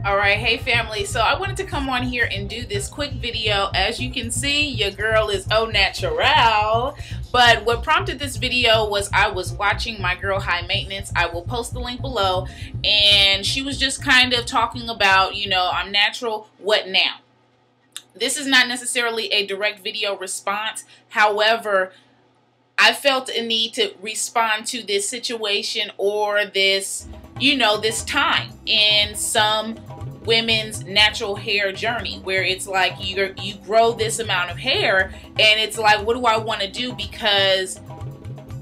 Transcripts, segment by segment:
Alright, hey family, so I wanted to come on here and do this quick video. As you can see, your girl is au natural, but what prompted this video was I was watching my girl High Maintenance. I will post the link below, and she was just kind of talking about, you know, I'm natural, what now? This is not necessarily a direct video response, however, I felt a need to respond to this situation or this, you know, this time in some women's natural hair journey where it's like you grow this amount of hair and it's like, what do I want to do? Because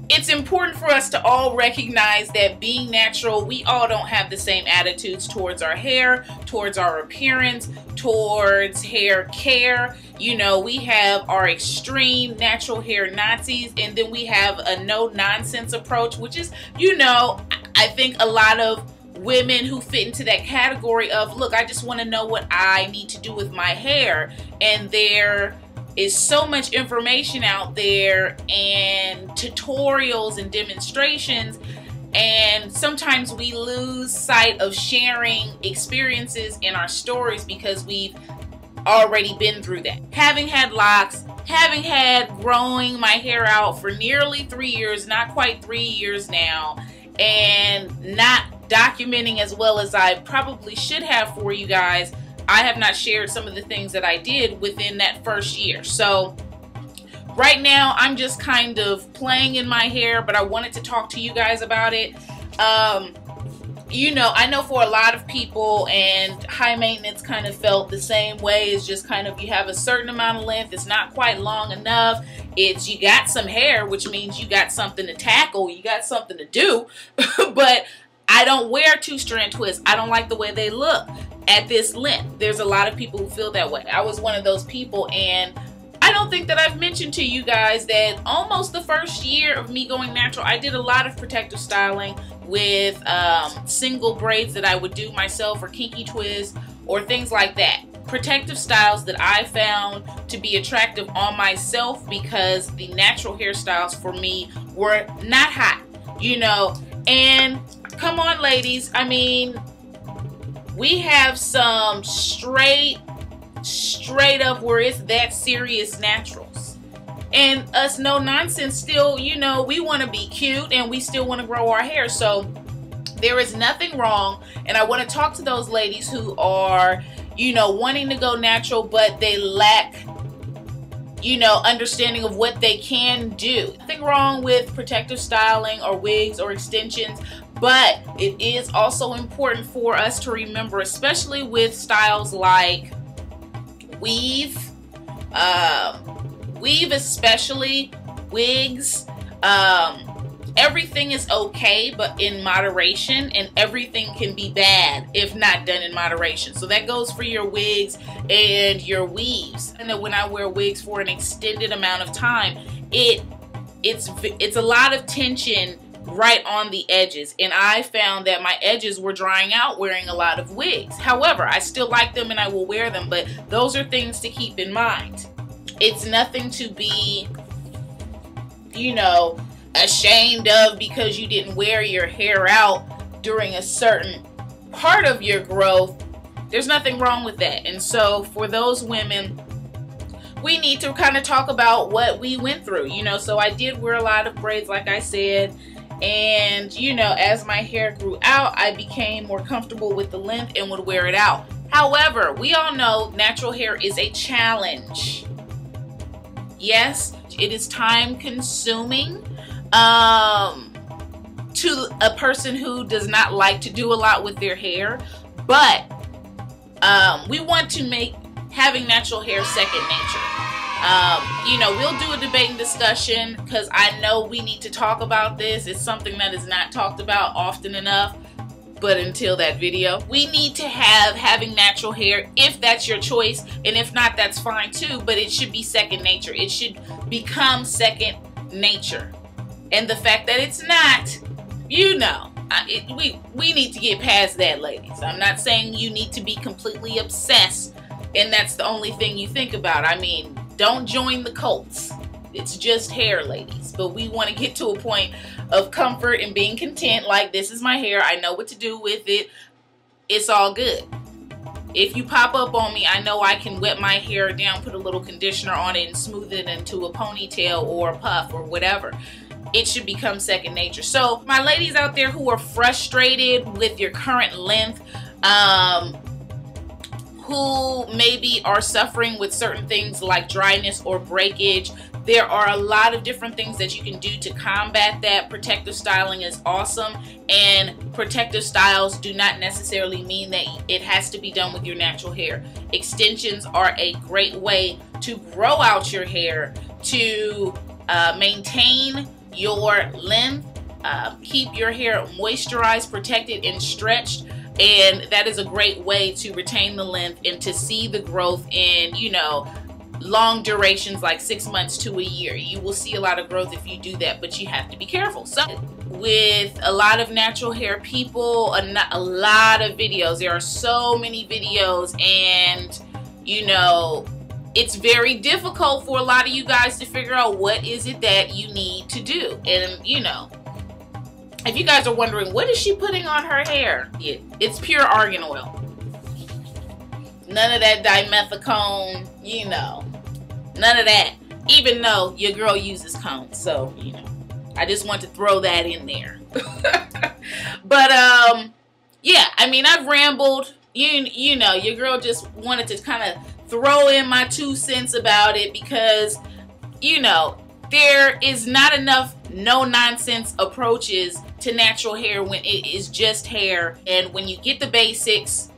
it's important for us to all recognize that being natural, we all don't have the same attitudes towards our hair, towards our appearance, towards hair care. You know, we have our extreme natural hair Nazis, and then we have a no-nonsense approach, which is, you know, I think a lot of women who fit into that category of, look, I just want to know what I need to do with my hair, and there is so much information out there and tutorials and demonstrations, and sometimes we lose sight of sharing experiences in our stories because we've already been through that. Having had locks, having had growing my hair out for nearly 3 years, not quite 3 years now, and not documenting as well as I probably should have for you guys, I have not shared some of the things that I did within that first year. So right now I'm just kind of playing in my hair, but I wanted to talk to you guys about it. You know, I know for a lot of people, and High Maintenance kind of felt the same way. It's just kind of, you have a certain amount of length, it's not quite long enough, it's, you got some hair, which means you got something to tackle, you got something to do, but I don't wear two-strand twists. I don't like the way they look at this length. There's a lot of people who feel that way. I was one of those people, and I don't think that I've mentioned to you guys that almost the first year of me going natural, I did a lot of protective styling with single braids that I would do myself, or kinky twists, or things like that. Protective styles that I found to be attractive on myself because the natural hairstyles for me were not hot, you know. And come on, ladies, I mean, we have some straight up where it's that serious naturals, and us no nonsense still, you know, we want to be cute and we still want to grow our hair. So there is nothing wrong, and I want to talk to those ladies who are, you know, wanting to go natural but they lack, you know, understanding of what they can do. Nothing wrong with protective styling or wigs or extensions, but it is also important for us to remember, especially with styles like weave, especially wigs, everything is okay but in moderation, and everything can be bad if not done in moderation. So that goes for your wigs and your weaves. And when I wear wigs for an extended amount of time, it's a lot of tension right on the edges, and I found that my edges were drying out wearing a lot of wigs. However, I still like them and I will wear them, but those are things to keep in mind. It's nothing to be, you know, ashamed of because you didn't wear your hair out during a certain part of your growth. There's nothing wrong with that. And so for those women, we need to kind of talk about what we went through, you know. So I did wear a lot of braids, like I said, and, you know, as my hair grew out, I became more comfortable with the length and would wear it out. However, we all know natural hair is a challenge. Yes, it is time consuming to a person who does not like to do a lot with their hair, but we want to make having natural hair second nature. You know, we'll do a debate and discussion because I know we need to talk about this. It's something that is not talked about often enough, but until that video, we need to have having natural hair if that's your choice, and if not, that's fine too, but it should be second nature. It should become second nature. And the fact that it's not, you know, we need to get past that, ladies. I'm not saying you need to be completely obsessed and that's the only thing you think about. I mean, don't join the cults. It's just hair, ladies. But we want to get to a point of comfort and being content. Like, this is my hair. I know what to do with it. It's all good. if you pop up on me, I know I can wet my hair down, put a little conditioner on it, and smooth it into a ponytail or a puff or whatever. It should become second nature. So my ladies out there who are frustrated with your current length, who maybe are suffering with certain things like dryness or breakage, there are a lot of different things that you can do to combat that. Protective styling is awesome, and protective styles do not necessarily mean that it has to be done with your natural hair. Extensions are a great way to grow out your hair, to maintain your length, keep your hair moisturized, protected, and stretched. And that is a great way to retain the length and to see the growth in, you know, long durations like 6 months to a year. You will see a lot of growth if you do that, but you have to be careful. So with a lot of natural hair people, a lot of videos, there are so many videos, and you know, it's very difficult for a lot of you guys to figure out what is it that you need to do. And you know, if you guys are wondering, what is she putting on her hair? It's pure argan oil. None of that dimethicone, you know, none of that. Even though your girl uses combs, so, you know, I just want to throw that in there. But, yeah, I mean, I've rambled. You know, your girl just wanted to kind of throw in my 2 cents about it because, you know, there is not enough no-nonsense approaches to natural hair when it is just hair. And when you get the basics,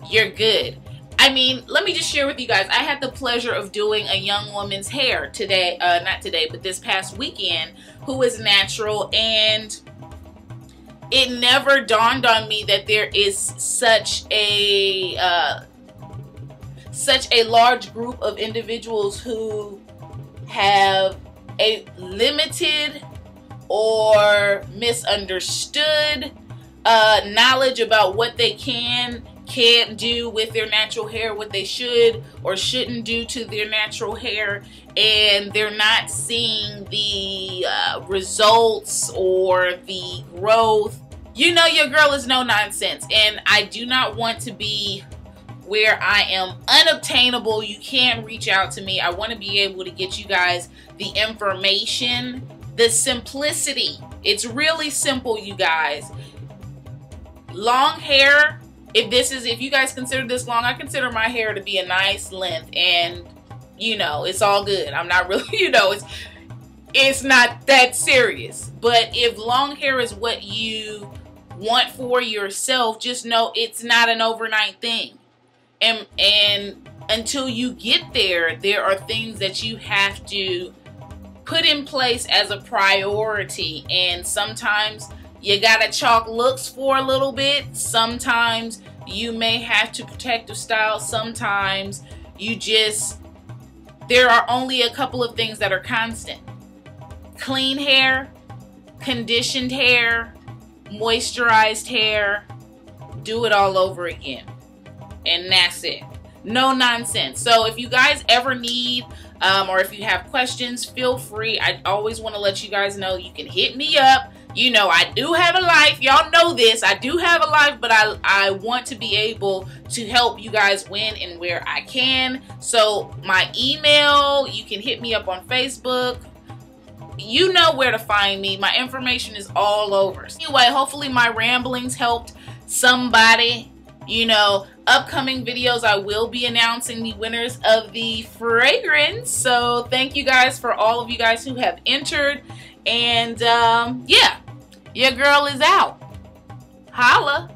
you're good. I mean, let me just share with you guys. I had the pleasure of doing a young woman's hair today, not today, but this past weekend, who is natural, and it never dawned on me that there is such a large group of individuals who have a limited or misunderstood knowledge about what they can't do with their natural hair, what they should or shouldn't do to their natural hair, and they're not seeing the results or the growth. You know, your girl is no nonsense, and I do not want to be where I am unobtainable. You can't reach out to me. I want to be able to get you guys the information, the simplicity. It's really simple, you guys. Long hair, if you guys consider this long, I consider my hair to be a nice length, and you know, it's all good. I'm not really, you know, it's not that serious. But if long hair is what you want for yourself, just know it's not an overnight thing. And until you get there, there are things that you have to put in place as a priority. And sometimes you gotta chalk looks for a little bit. Sometimes you may have to protective style. Sometimes there are only a couple of things that are constant. Clean hair, conditioned hair, moisturized hair, do it all over again. And that's it. No nonsense. So if you guys ever need or if you have questions, feel free. I always want to let you guys know you can hit me up. You know, I do have a life. Y'all know this. I do have a life, but I want to be able to help you guys when and where I can. So my email, you can hit me up on Facebook. You know where to find me. My information is all over. Anyway, hopefully my ramblings helped somebody. You know, upcoming videos, I will be announcing the winners of the fragrance. So thank you guys for all of you guys who have entered. And yeah, your girl is out. Holla.